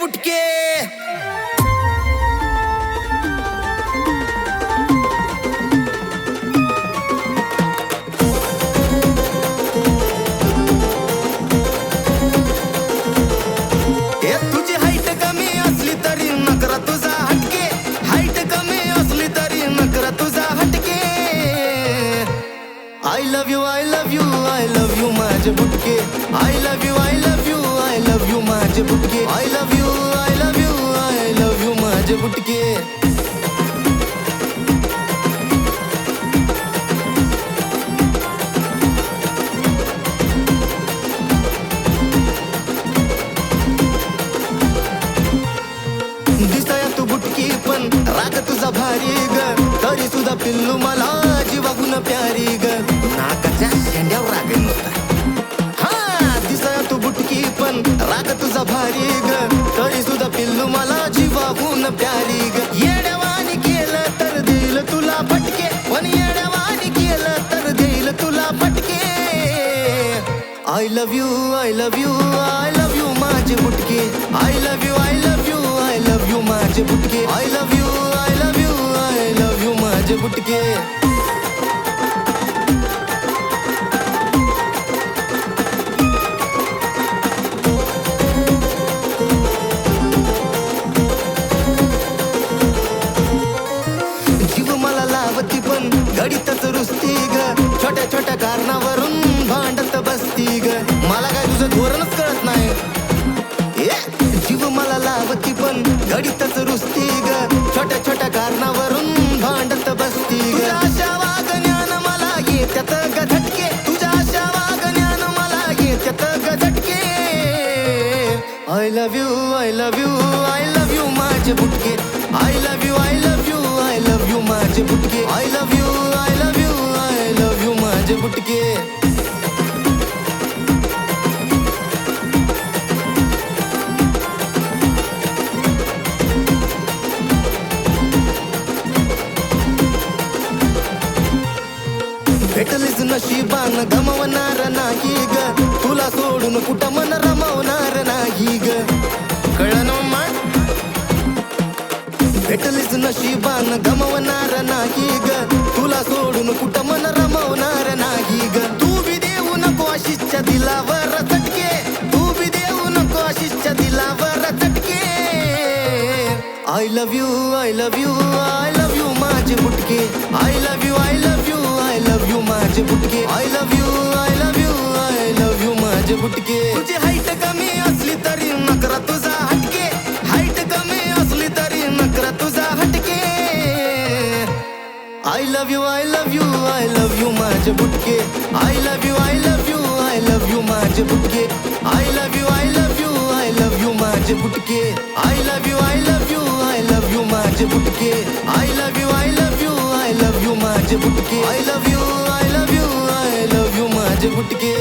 बुटके तुझी हाईट कमी असली तरी नकरा तुझा हटके हाईट कमी असली तरी नकरा तुझा हटके I love you I love you I love you माझे बुटके I love you I love you I love you माझे बुटके I love you I love you I love you माझे बुटके दिसाया तू बुटकी पण राग तुझा भारी ग तरी सुद्धा पिल्लू मला जीवागून प्यारी ग नाकाच्या शेंड्यावर राग नुसता हा दिसाया तू बुटकी पण राग तुझा भारी ग तरी सुद्धा पिल्लू मला जीवागून प्यारी ग येड्यावानी केलं तर देईल तुला फटके पण येड्यावानी केलं तर देईल तुला फटके I love you I love you I love you माझे बुटके I love you I love you I love you माझे बुटके I love you I love you I love you माझे बुटके जीव मला लावती पण गडीतच रुसती ग छोट्या छोट्या कारणावरून भांडत बसती ग मला काय तुझं धोरणच कळत नाही जीव मला लावती पण गडीतच रुसती ग छोट्या छोट्या कारणावरून भांडत बसती ग तुझ्या अशा वागण्यानं मला येत्यात ग झटके तुझ्या अशा वागण्यानं मला येत्यात ग झटके I love you I love you I love you माझे बुटके I love you I love you I love you माझे बुटके I love you I love you I love you माझे बुटके भेटलीच नशिबान गमवणार नाही ग तुला सोडून कुठं मन रमवणार नाही ग कळलं मग भेटलीच नशिबान गमवणार नाही ग तुला सोडून कुठं मन रमवणार नाही ग तू बी देऊ नको आशिषच्या दिलावर चटके तू बी देऊ नको आशिषच्या दिलावर चटके I love you I love you I love you माझे बुटके I love you I love you I love you माझे बुटके I love you I love you I love you माझे बुटके तुझी हाईट कमी असली तरी नकरा तुझा हटके हाईट कमी असली तरी नकरा तुझा हटके I love you I love you I love you माझे बुटके I love you I love you I love you माझे बुटके I love you I love you I love you माझे बुटके I love you I love you I love you माझे बुटके I love you I love you I love you माझे बुटके I love you I love you I love you माझे बुटके